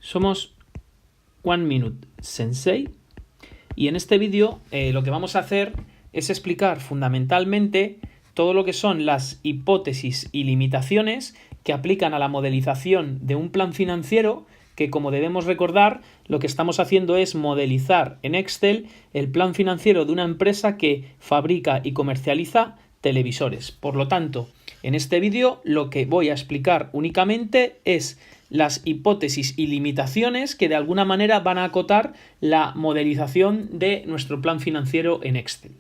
Somos One Minute Sensei y en este vídeo lo que vamos a hacer es explicar fundamentalmente todo lo que son las hipótesis y limitaciones que aplican a la modelización de un plan financiero, que, como debemos recordar, lo que estamos haciendo es modelizar en Excel el plan financiero de una empresa que fabrica y comercializa televisores. Por lo tanto, en este vídeo lo que voy a explicar únicamente es las hipótesis y limitaciones que de alguna manera van a acotar la modelización de nuestro plan financiero en Excel.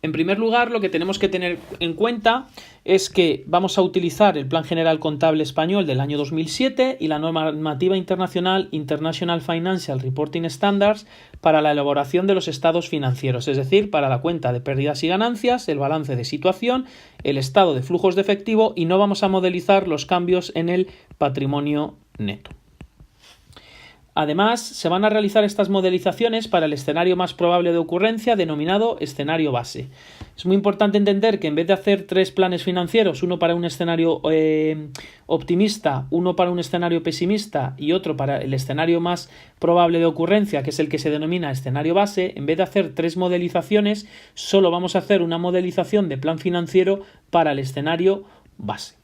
En primer lugar, lo que tenemos que tener en cuenta es que vamos a utilizar el Plan General Contable Español del año 2007 y la normativa internacional International Financial Reporting Standards para la elaboración de los estados financieros, es decir, para la cuenta de pérdidas y ganancias, el balance de situación, el estado de flujos de efectivo, y no vamos a modelizar los cambios en el patrimonio neto. Además, se van a realizar estas modelizaciones para el escenario más probable de ocurrencia, denominado escenario base. Es muy importante entender que en vez de hacer 3 planes financieros, uno para un escenario optimista, uno para un escenario pesimista y otro para el escenario más probable de ocurrencia, que es el que se denomina escenario base, en vez de hacer 3 modelizaciones, solo vamos a hacer una modelización de plan financiero para el escenario base.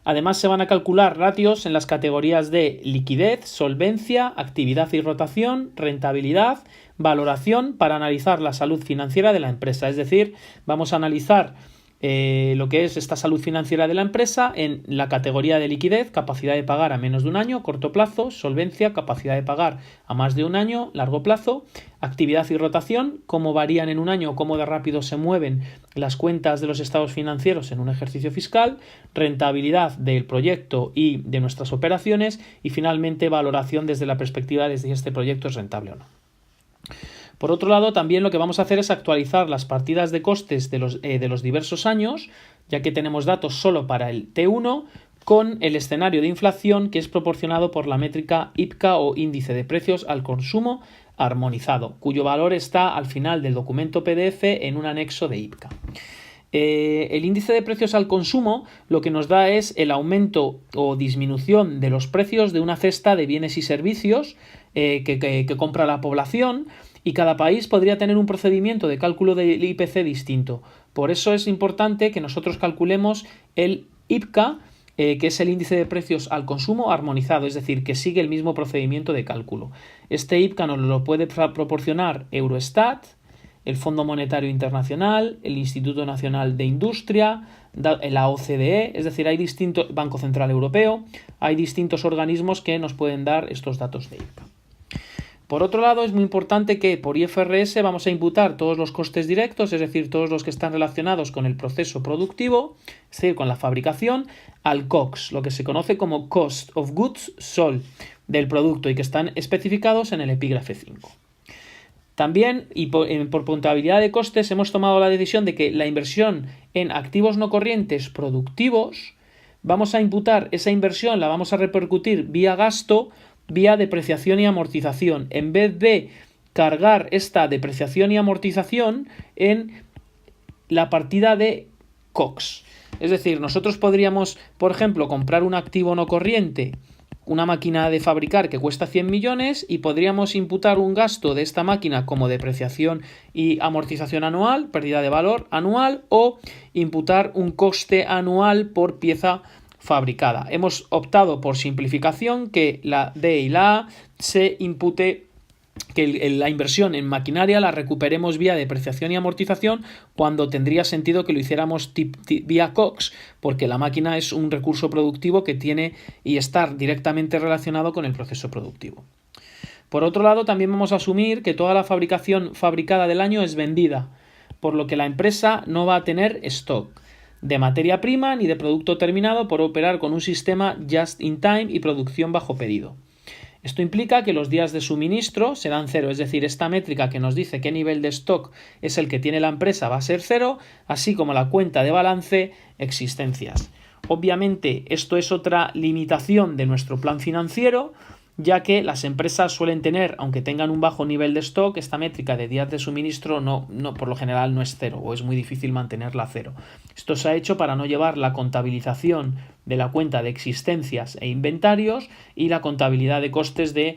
Además, se van a calcular ratios en las categorías de liquidez, solvencia, actividad y rotación, rentabilidad, valoración, para analizar la salud financiera de la empresa. Es decir, vamos a analizar lo que es esta salud financiera de la empresa en la categoría de liquidez, capacidad de pagar a menos de un año, corto plazo; solvencia, capacidad de pagar a más de un año, largo plazo; actividad y rotación, cómo varían en un año, cómo de rápido se mueven las cuentas de los estados financieros en un ejercicio fiscal; rentabilidad del proyecto y de nuestras operaciones; y finalmente valoración desde la perspectiva de si este proyecto es rentable o no. Por otro lado, también lo que vamos a hacer es actualizar las partidas de costes de los diversos años, ya que tenemos datos solo para el T1, con el escenario de inflación que es proporcionado por la métrica IPCA, o índice de precios al consumo armonizado, cuyo valor está al final del documento PDF en un anexo de IPCA. El índice de precios al consumo lo que nos da es el aumento o disminución de los precios de una cesta de bienes y servicios que compra la población, y cada país podría tener un procedimiento de cálculo del IPC distinto. Por eso es importante que nosotros calculemos el IPCA, que es el índice de precios al consumo armonizado, es decir, que sigue el mismo procedimiento de cálculo. Este IPCA nos lo puede proporcionar Eurostat, el Fondo Monetario Internacional, el Instituto Nacional de Industria, la OCDE, es decir, hay distintos, Banco Central Europeo, hay distintos organismos que nos pueden dar estos datos de IPCA. Por otro lado, es muy importante que por IFRS vamos a imputar todos los costes directos, es decir, todos los que están relacionados con el proceso productivo, es decir, con la fabricación, al COGS, lo que se conoce como Cost of Goods Sold del producto, y que están especificados en el epígrafe 5. También, y por contabilidad de costes, hemos tomado la decisión de que la inversión en activos no corrientes productivos, vamos a imputar esa inversión, la vamos a repercutir vía gasto, vía depreciación y amortización, en vez de cargar esta depreciación y amortización en la partida de COGS. Es decir, nosotros podríamos, por ejemplo, comprar un activo no corriente, una máquina de fabricar que cuesta 100 millones, y podríamos imputar un gasto de esta máquina como depreciación y amortización anual, pérdida de valor anual, o imputar un coste anual por pieza fabricada. Hemos optado por simplificación, que la D y la A se impute, que la inversión en maquinaria la recuperemos vía depreciación y amortización, cuando tendría sentido que lo hiciéramos vía COGS, porque la máquina es un recurso productivo que tiene y está directamente relacionado con el proceso productivo. Por otro lado, también vamos a asumir que toda la fabricación fabricada del año es vendida, por lo que la empresa no va a tener stock de materia prima ni de producto terminado, por operar con un sistema just in time y producción bajo pedido. Esto implica que los días de suministro serán 0, es decir, esta métrica que nos dice qué nivel de stock es el que tiene la empresa va a ser 0, así como la cuenta de balance existencias. Obviamente esto es otra limitación de nuestro plan financiero, ya que las empresas suelen tener, aunque tengan un bajo nivel de stock, esta métrica de días de suministro no, por lo general no es cero, o es muy difícil mantenerla a cero. Esto se ha hecho para no llevar la contabilización de la cuenta de existencias e inventarios y la contabilidad de costes de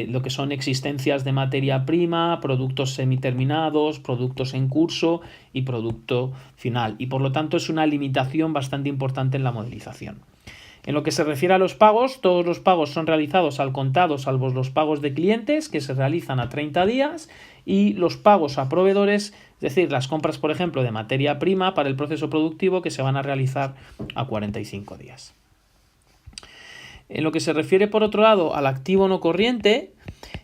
lo que son existencias de materia prima, productos semiterminados, productos en curso y producto final. Y por lo tanto es una limitación bastante importante en la modelización. En lo que se refiere a los pagos, todos los pagos son realizados al contado, salvo los pagos de clientes, que se realizan a 30 días, y los pagos a proveedores, es decir, las compras, por ejemplo, de materia prima para el proceso productivo, que se van a realizar a 45 días. En lo que se refiere, por otro lado, al activo no corriente,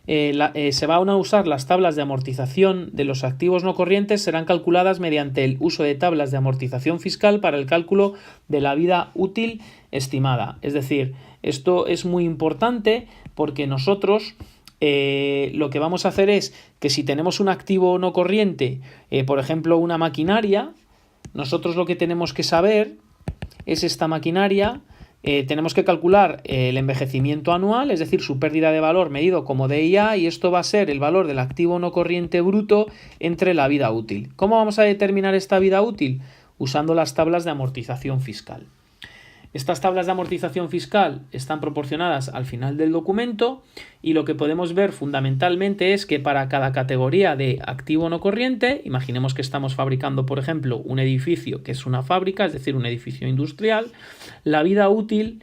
se van a usar las tablas de amortización de los activos no corrientes, serán calculadas mediante el uso de tablas de amortización fiscal para el cálculo de la vida útil estimada. Es decir, esto es muy importante porque nosotros lo que vamos a hacer es que si tenemos un activo no corriente, por ejemplo una maquinaria, nosotros lo que tenemos que saber es esta maquinaria. Tenemos que calcular el envejecimiento anual, es decir, su pérdida de valor medido como DIA, y esto va a ser el valor del activo no corriente bruto entre la vida útil. ¿Cómo vamos a determinar esta vida útil? Usando las tablas de amortización fiscal. Estas tablas de amortización fiscal están proporcionadas al final del documento y lo que podemos ver fundamentalmente es que para cada categoría de activo no corriente, imaginemos que estamos fabricando, por ejemplo, un edificio que es una fábrica, es decir, un edificio industrial, la vida útil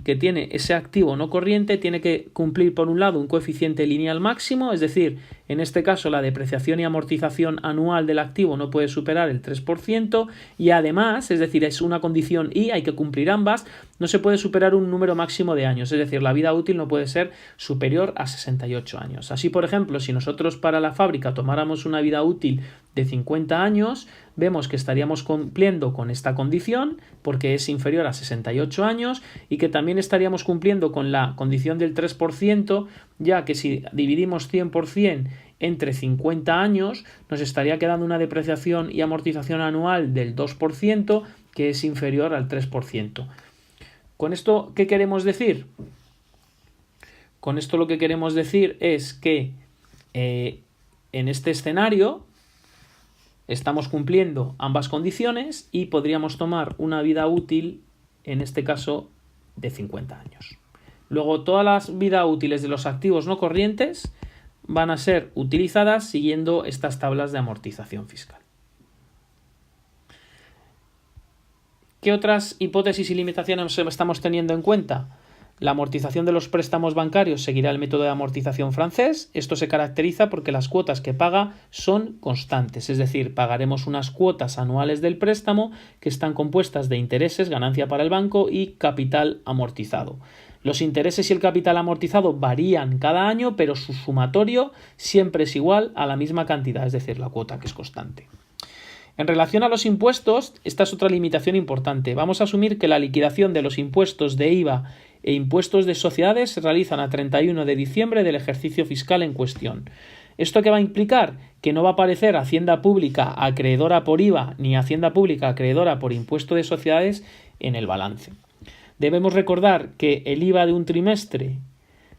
que tiene ese activo no corriente tiene que cumplir, por un lado, un coeficiente lineal máximo, es decir, en este caso la depreciación y amortización anual del activo no puede superar el 3% y además, es decir, es una condición y hay que cumplir ambas, no se puede superar un número máximo de años, es decir, la vida útil no puede ser superior a 68 años. Así, por ejemplo, si nosotros para la fábrica tomáramos una vida útil de 50 años, vemos que estaríamos cumpliendo con esta condición porque es inferior a 68 años y que también estaríamos cumpliendo con la condición del 3%, ya que si dividimos 100% entre 50 años nos estaría quedando una depreciación y amortización anual del 2%, que es inferior al 3%. ¿Con esto qué queremos decir? Con esto lo que queremos decir es que en este escenario estamos cumpliendo ambas condiciones y podríamos tomar una vida útil, en este caso, de 50 años. Luego, todas las vidas útiles de los activos no corrientes van a ser utilizadas siguiendo estas tablas de amortización fiscal. ¿Qué otras hipótesis y limitaciones estamos teniendo en cuenta? La amortización de los préstamos bancarios seguirá el método de amortización francés. Esto se caracteriza porque las cuotas que paga son constantes, es decir, pagaremos unas cuotas anuales del préstamo que están compuestas de intereses, ganancia para el banco y capital amortizado. Los intereses y el capital amortizado varían cada año, pero su sumatorio siempre es igual a la misma cantidad, es decir, la cuota que es constante. En relación a los impuestos, esta es otra limitación importante. Vamos a asumir que la liquidación de los impuestos de IVA e impuestos de sociedades se realizan a 31 de diciembre del ejercicio fiscal en cuestión. ¿Esto qué va a implicar? Que no va a aparecer Hacienda Pública acreedora por IVA ni Hacienda Pública acreedora por impuesto de sociedades en el balance. Debemos recordar que el IVA de un trimestre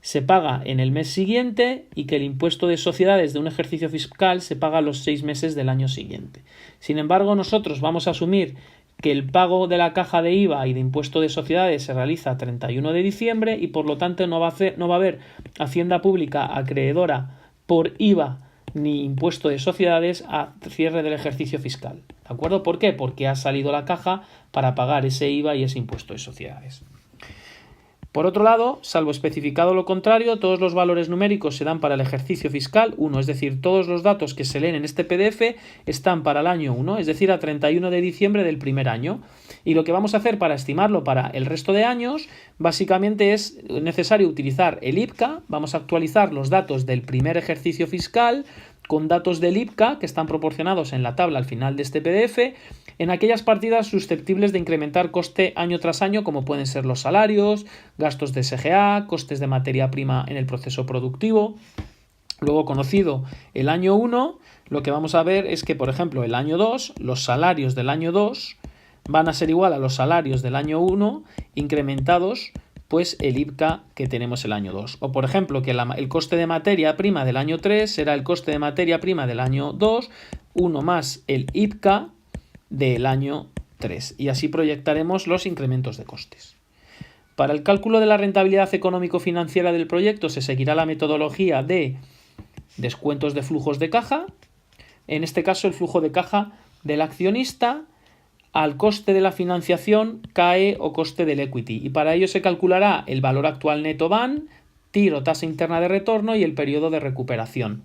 se paga en el mes siguiente y que el impuesto de sociedades de un ejercicio fiscal se paga los 6 meses del año siguiente. Sin embargo, nosotros vamos a asumir que el pago de la caja de IVA y de impuesto de sociedades se realiza a 31 de diciembre y por lo tanto no va a haber Hacienda Pública acreedora por IVA ni impuesto de sociedades a cierre del ejercicio fiscal. ¿De acuerdo? ¿Por qué? Porque ha salido la caja para pagar ese IVA y ese impuesto de sociedades. Por otro lado, salvo especificado lo contrario, todos los valores numéricos se dan para el ejercicio fiscal 1, es decir, todos los datos que se leen en este PDF están para el año 1, es decir, a 31 de diciembre del primer año. Y lo que vamos a hacer para estimarlo para el resto de años, básicamente es necesario utilizar el IPCA, vamos a actualizar los datos del primer ejercicio fiscal con datos del IPCA que están proporcionados en la tabla al final de este PDF, en aquellas partidas susceptibles de incrementar coste año tras año, como pueden ser los salarios, gastos de SGA, costes de materia prima en el proceso productivo. Luego, conocido el año 1, lo que vamos a ver es que, por ejemplo, el año 2, los salarios del año 2 van a ser igual a los salarios del año 1 incrementados pues el IPCA que tenemos el año 2. O por ejemplo, que el coste de materia prima del año 3 será el coste de materia prima del año 2, 1 más el IPCA del año 3. Y así proyectaremos los incrementos de costes. Para el cálculo de la rentabilidad económico-financiera del proyecto se seguirá la metodología de descuentos de flujos de caja. En este caso, el flujo de caja del accionista al coste de la financiación CAE o coste del equity. Y para ello se calculará el valor actual neto BAN, TIR o tasa interna de retorno y el periodo de recuperación.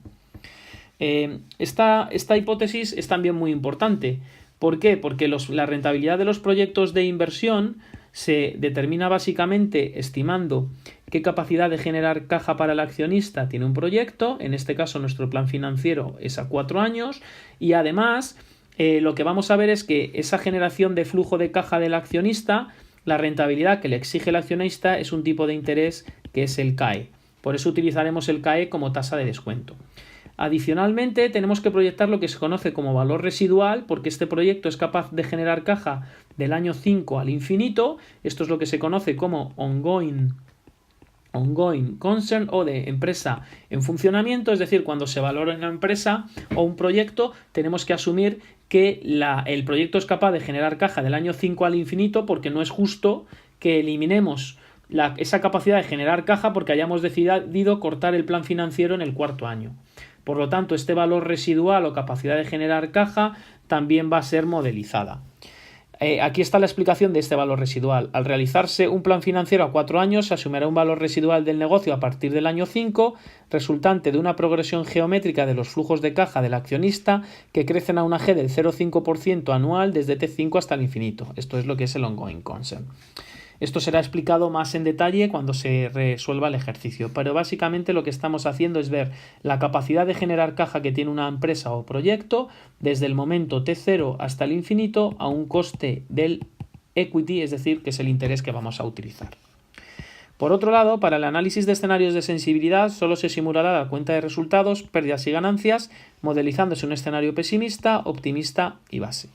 Esta hipótesis es también muy importante. ¿Por qué? Porque la rentabilidad de los proyectos de inversión se determina básicamente estimando qué capacidad de generar caja para el accionista tiene un proyecto. En este caso, nuestro plan financiero es a 4 años y además lo que vamos a ver es que esa generación de flujo de caja del accionista, la rentabilidad que le exige el accionista es un tipo de interés que es el CAE. Por eso utilizaremos el CAE como tasa de descuento. Adicionalmente, tenemos que proyectar lo que se conoce como valor residual, porque este proyecto es capaz de generar caja del año 5 al infinito. Esto es lo que se conoce como ongoing concern o de empresa en funcionamiento, es decir, cuando se valora una empresa o un proyecto, tenemos que asumir que el proyecto es capaz de generar caja del año 5 al infinito, porque no es justo que eliminemos esa capacidad de generar caja porque hayamos decidido cortar el plan financiero en el 4º año. Por lo tanto, este valor residual o capacidad de generar caja también va a ser modelizada. Aquí está la explicación de este valor residual. Al realizarse un plan financiero a 4 años, se asumirá un valor residual del negocio a partir del año 5, resultante de una progresión geométrica de los flujos de caja del accionista que crecen a una G del 0,5% anual desde T5 hasta el infinito. Esto es lo que es el ongoing concern. Esto será explicado más en detalle cuando se resuelva el ejercicio, pero básicamente lo que estamos haciendo es ver la capacidad de generar caja que tiene una empresa o proyecto desde el momento T0 hasta el infinito a un coste del equity, es decir, que es el interés que vamos a utilizar. Por otro lado, para el análisis de escenarios de sensibilidad solo se simulará la cuenta de resultados, pérdidas y ganancias, modelizándose un escenario pesimista, optimista y base.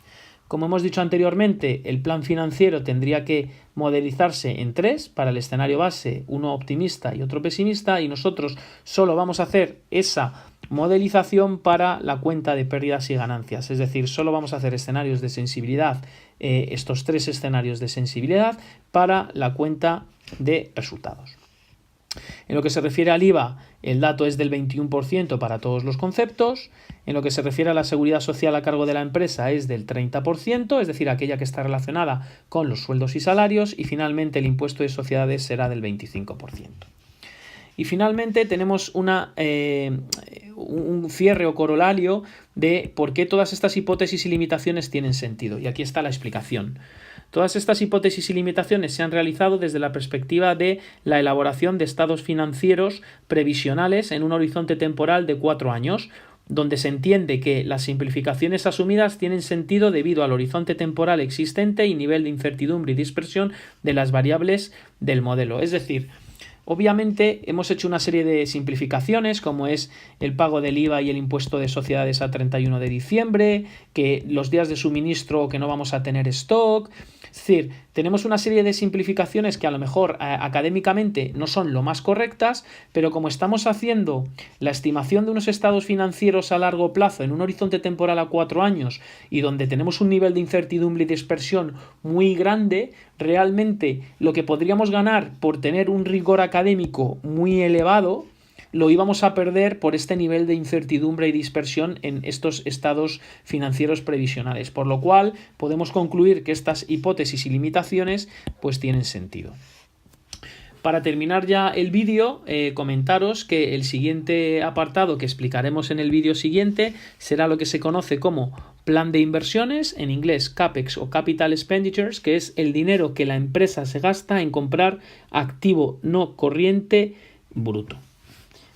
Como hemos dicho anteriormente, el plan financiero tendría que modelizarse en 3, para el escenario base, uno optimista y otro pesimista, y nosotros solo vamos a hacer esa modelización para la cuenta de pérdidas y ganancias, es decir, solo vamos a hacer escenarios de sensibilidad, estos 3 escenarios de sensibilidad para la cuenta de resultados. En lo que se refiere al IVA, el dato es del 21% para todos los conceptos. En lo que se refiere a la seguridad social a cargo de la empresa es del 30%, es decir, aquella que está relacionada con los sueldos y salarios. Y finalmente el impuesto de sociedades será del 25%. Y finalmente tenemos un cierre o corolario de por qué todas estas hipótesis y limitaciones tienen sentido. Y aquí está la explicación. Todas estas hipótesis y limitaciones se han realizado desde la perspectiva de la elaboración de estados financieros previsionales en un horizonte temporal de 4 años, donde se entiende que las simplificaciones asumidas tienen sentido debido al horizonte temporal existente y nivel de incertidumbre y dispersión de las variables del modelo. Es decir, obviamente hemos hecho una serie de simplificaciones, como es el pago del IVA y el impuesto de sociedades a 31 de diciembre, que los días de suministro que no vamos a tener stock. Es decir, tenemos una serie de simplificaciones que a lo mejor académicamente no son lo más correctas, pero como estamos haciendo la estimación de unos estados financieros a largo plazo en un horizonte temporal a 4 años y donde tenemos un nivel de incertidumbre y dispersión muy grande, realmente lo que podríamos ganar por tener un rigor académico muy elevado lo íbamos a perder por este nivel de incertidumbre y dispersión en estos estados financieros previsionales, por lo cual podemos concluir que estas hipótesis y limitaciones pues tienen sentido. Para terminar ya el vídeo, comentaros que el siguiente apartado que explicaremos en el vídeo siguiente será lo que se conoce como plan de inversiones, en inglés CAPEX o Capital Expenditures, que es el dinero que la empresa se gasta en comprar activo no corriente bruto.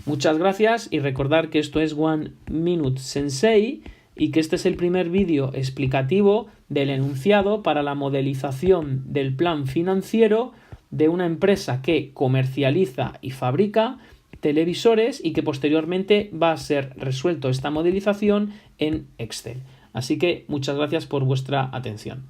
Muchas gracias y recordar que esto es One Minute Sensei y que este es el primer vídeo explicativo del enunciado para la modelización del plan financiero de una empresa que comercializa y fabrica televisores y que posteriormente va a ser resuelto esta modelización en Excel. Así que muchas gracias por vuestra atención.